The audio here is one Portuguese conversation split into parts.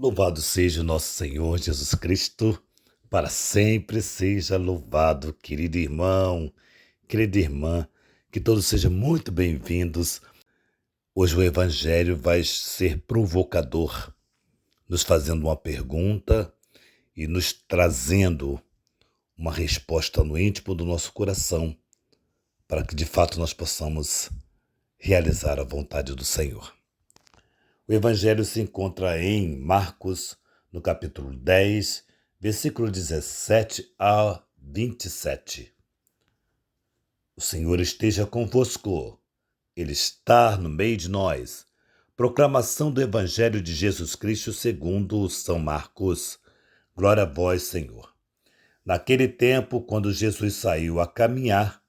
Louvado seja o nosso Senhor Jesus Cristo, para sempre seja louvado, querido irmão, querida irmã, que todos sejam muito bem-vindos. Hoje o Evangelho vai ser provocador, nos fazendo uma pergunta e nos trazendo uma resposta no íntimo do nosso coração, para que de fato nós possamos realizar a vontade do Senhor. O Evangelho se encontra em Marcos, no capítulo 10, versículo 17 a 27. O Senhor esteja convosco, Ele está no meio de nós. Proclamação do Evangelho de Jesus Cristo segundo São Marcos. Glória a vós, Senhor. Naquele tempo, quando Jesus saiu a caminhar,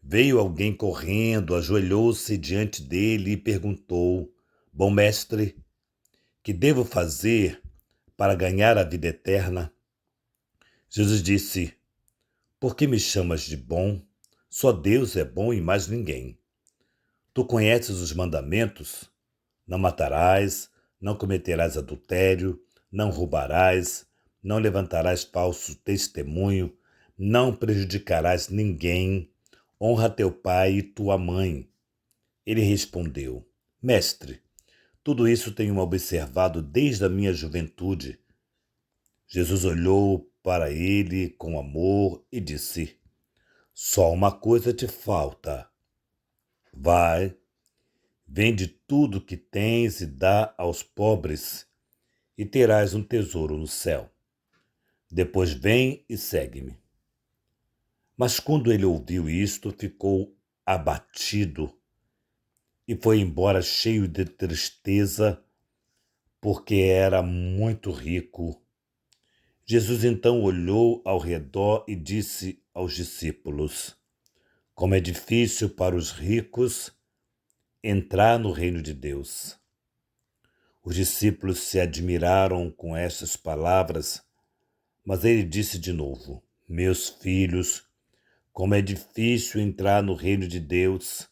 veio alguém correndo, ajoelhou-se diante dele e perguntou: Bom mestre, que devo fazer para ganhar a vida eterna? Jesus disse: Por que me chamas de bom? Só Deus é bom e mais ninguém. Tu conheces os mandamentos? Não matarás, não cometerás adultério, não roubarás, não levantarás falso testemunho, não prejudicarás ninguém, honra teu pai e tua mãe. Ele respondeu: Mestre, tudo isso tenho observado desde a minha juventude. Jesus olhou para ele com amor e disse: Só uma coisa te falta. Vai, vende tudo que tens e dá aos pobres, e terás um tesouro no céu. Depois vem e segue-me. Mas quando ele ouviu isto, ficou abatido e foi embora cheio de tristeza, porque era muito rico. Jesus então olhou ao redor e disse aos discípulos: Como é difícil para os ricos entrar no reino de Deus. Os discípulos se admiraram com estas palavras, mas ele disse de novo: Meus filhos, como é difícil entrar no reino de Deus.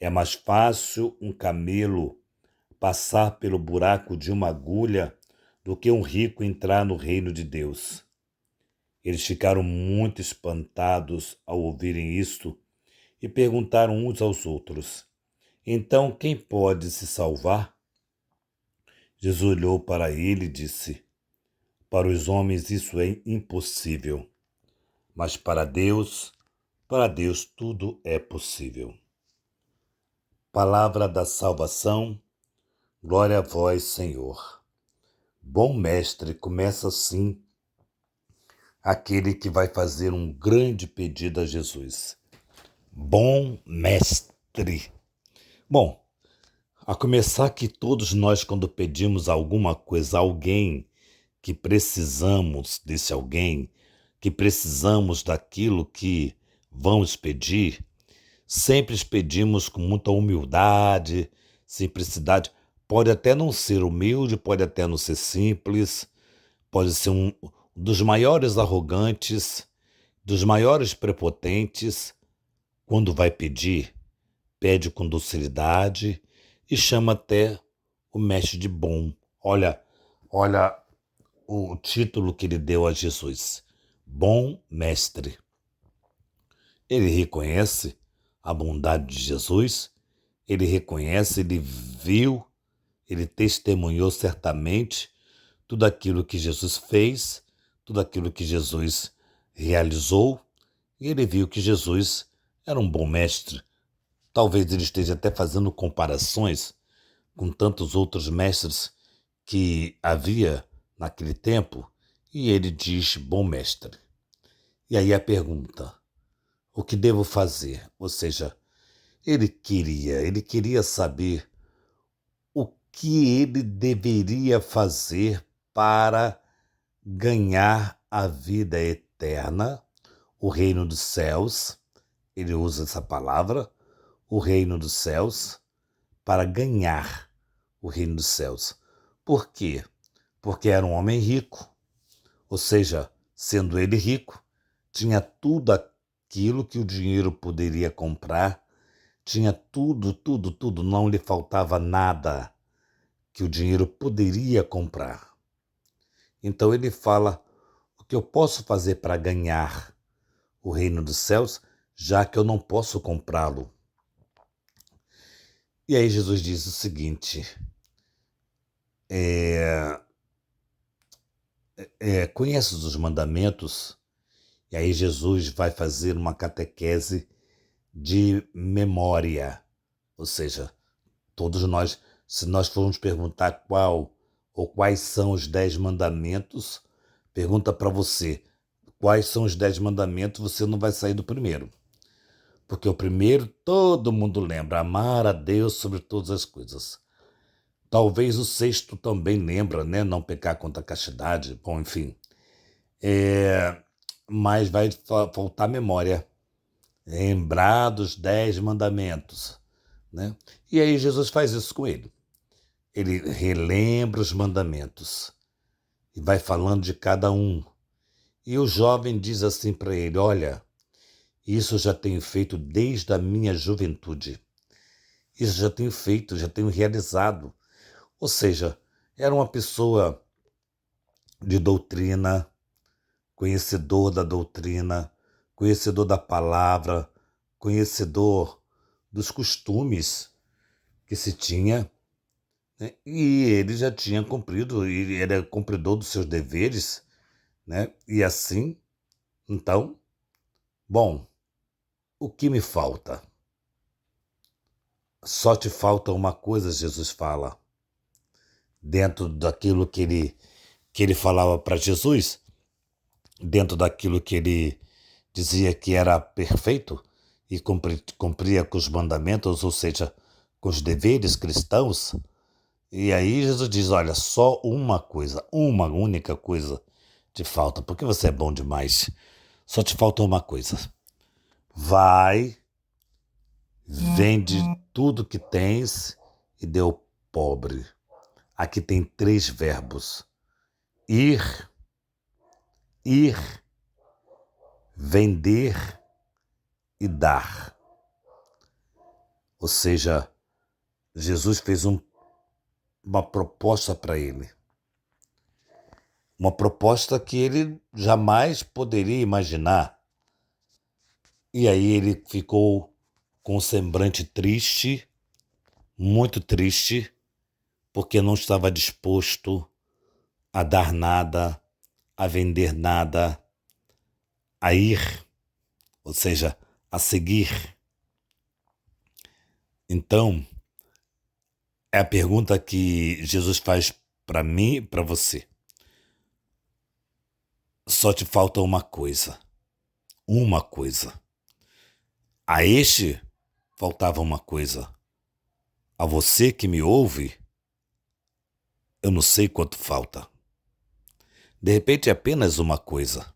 É mais fácil um camelo passar pelo buraco de uma agulha do que um rico entrar no reino de Deus. Eles ficaram muito espantados ao ouvirem isto e perguntaram uns aos outros: Então quem pode se salvar? Jesus olhou para ele e disse: Para os homens isso é impossível, mas para Deus tudo é possível. Palavra da salvação, glória a vós, Senhor. Bom mestre, começa assim aquele que vai fazer um grande pedido a Jesus. Bom mestre. Bom, a começar que todos nós, quando pedimos alguma coisa a alguém, que precisamos desse alguém, que precisamos daquilo que vamos pedir, sempre pedimos com muita humildade, simplicidade. Pode até não ser humilde, pode até não ser simples, pode ser um dos maiores arrogantes, dos maiores prepotentes. Quando vai pedir, pede com docilidade e chama até o mestre de bom. Olha o título que ele deu a Jesus: Bom Mestre. Ele reconhece a bondade de Jesus, ele reconhece, ele viu, ele testemunhou certamente tudo aquilo que Jesus fez, tudo aquilo que Jesus realizou, e ele viu que Jesus era um bom mestre. Talvez ele esteja até fazendo comparações com tantos outros mestres que havia naquele tempo, e ele diz: bom mestre. E aí a pergunta: o que devo fazer? Ou seja, ele queria saber o que ele deveria fazer para ganhar a vida eterna, o reino dos céus. Ele usa essa palavra, o reino dos céus, para ganhar o reino dos céus. Por quê? Porque era um homem rico, ou seja, sendo ele rico, tinha tudo aquilo que o dinheiro poderia comprar, tinha tudo, não lhe faltava nada que o dinheiro poderia comprar. Então ele fala: o que eu posso fazer para ganhar o reino dos céus, já que eu não posso comprá-lo? E aí Jesus diz o seguinte: conheces os mandamentos? E aí Jesus vai fazer uma catequese de memória. Ou seja, todos nós, se nós formos perguntar qual ou quais são os 10 mandamentos, pergunta para você quais são os 10 mandamentos, você não vai sair do primeiro. Porque o primeiro todo mundo lembra: amar a Deus sobre todas as coisas. Talvez o sexto também lembra, né? Não pecar contra a castidade. Bom, enfim. Mas vai faltar memória. Lembrar dos 10 mandamentos, né? E aí Jesus faz isso com ele. Ele relembra os mandamentos e vai falando de cada um. E o jovem diz assim para ele: olha, isso eu já tenho feito desde a minha juventude. Isso já tenho feito, já tenho realizado. Ou seja, era uma pessoa de doutrina, conhecedor da doutrina, conhecedor da palavra, conhecedor dos costumes que se tinha, né? E ele já tinha cumprido, ele era cumpridor dos seus deveres, né? E assim, então, bom, o que me falta? Só te falta uma coisa, Jesus fala, dentro daquilo que ele falava para Jesus, dentro daquilo que ele dizia que era perfeito e cumpria com os mandamentos, ou seja, com os deveres cristãos. E aí Jesus diz: olha, só uma coisa, uma única coisa te falta, porque você é bom demais. Só te falta uma coisa. Vai, vende tudo que tens e dê ao pobre. Aqui tem 3 verbos: ir, ir, vender e dar. Ou seja, Jesus fez uma proposta para ele. Uma proposta que ele jamais poderia imaginar. E aí ele ficou com um semblante triste, muito triste, porque não estava disposto a dar nada, a vender nada, a ir, ou seja, a seguir. Então, é a pergunta que Jesus faz para mim e para você. Só te falta uma coisa. Uma coisa. A este faltava uma coisa. A você que me ouve, eu não sei quanto falta. De repente é apenas uma coisa.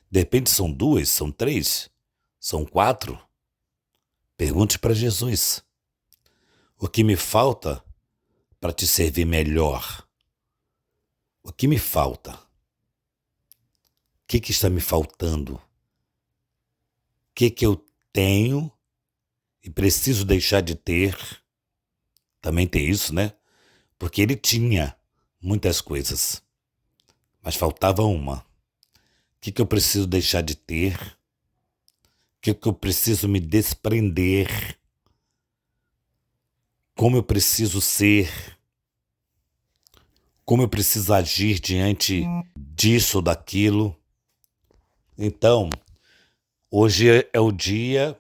De repente são 2, são 3, são 4. Pergunte para Jesus. O que me falta para te servir melhor? O que me falta? O que está me faltando? O que eu tenho e preciso deixar de ter? Também tem isso, né? Porque ele tinha muitas coisas, mas faltava uma. O que eu preciso deixar de ter? O que eu preciso me desprender? Como eu preciso ser? Como eu preciso agir diante disso ou daquilo? Então, hoje é o dia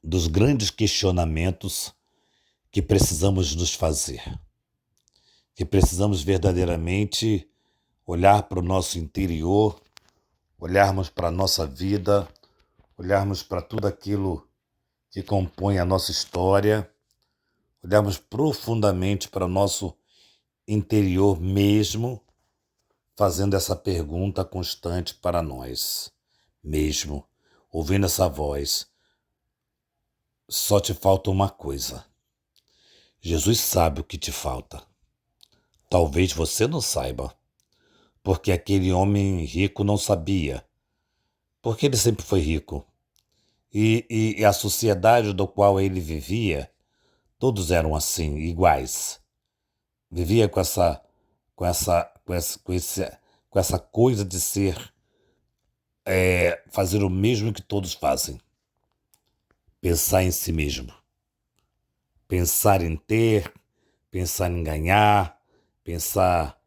dos grandes questionamentos que precisamos nos fazer, que precisamos verdadeiramente olhar para o nosso interior, olharmos para a nossa vida, olharmos para tudo aquilo que compõe a nossa história, olharmos profundamente para o nosso interior mesmo, fazendo essa pergunta constante para nós mesmo, ouvindo essa voz: só te falta uma coisa. Jesus sabe o que te falta. Talvez você não saiba, porque aquele homem rico não sabia, porque ele sempre foi rico. E a sociedade do qual ele vivia, todos eram assim, iguais. vivia com essa, com essa, com esse, com essa coisa de fazer o mesmo que todos fazem, pensar em si mesmo, pensar em ter, pensar em ganhar, pensar,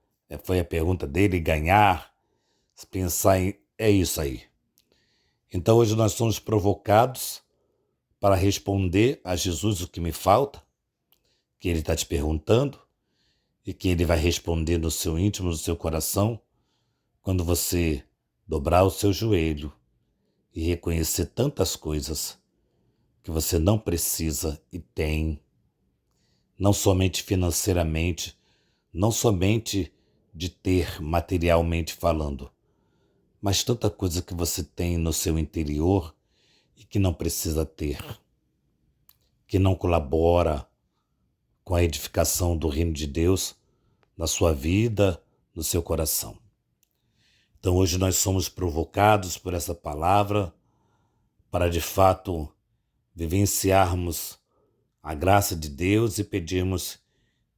foi a pergunta dele, ganhar, pensar em, é isso aí. Então hoje nós somos provocados para responder a Jesus o que me falta, que ele está te perguntando, e que ele vai responder no seu íntimo, no seu coração, quando você dobrar o seu joelho e reconhecer tantas coisas que você não precisa e tem, não somente financeiramente, não somente de ter materialmente falando, mas tanta coisa que você tem no seu interior e que não precisa ter, que não colabora com a edificação do reino de Deus na sua vida, no seu coração. Então hoje nós somos provocados por essa palavra para de fato vivenciarmos a graça de Deus e pedirmos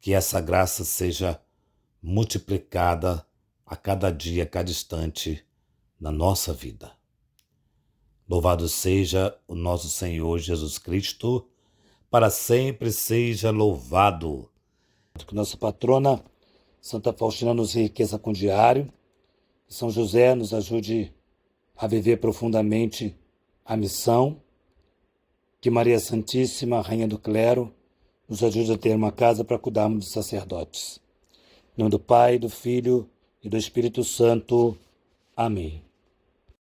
que essa graça seja multiplicada a cada dia, a cada instante na nossa vida. Louvado seja o nosso Senhor Jesus Cristo, para sempre seja louvado. Que nossa patrona, Santa Faustina, nos enriqueça com diário, que São José nos ajude a viver profundamente a missão, que Maria Santíssima, Rainha do Clero, nos ajude a ter uma casa para cuidarmos de sacerdotes. Em nome do Pai, do Filho e do Espírito Santo. Amém.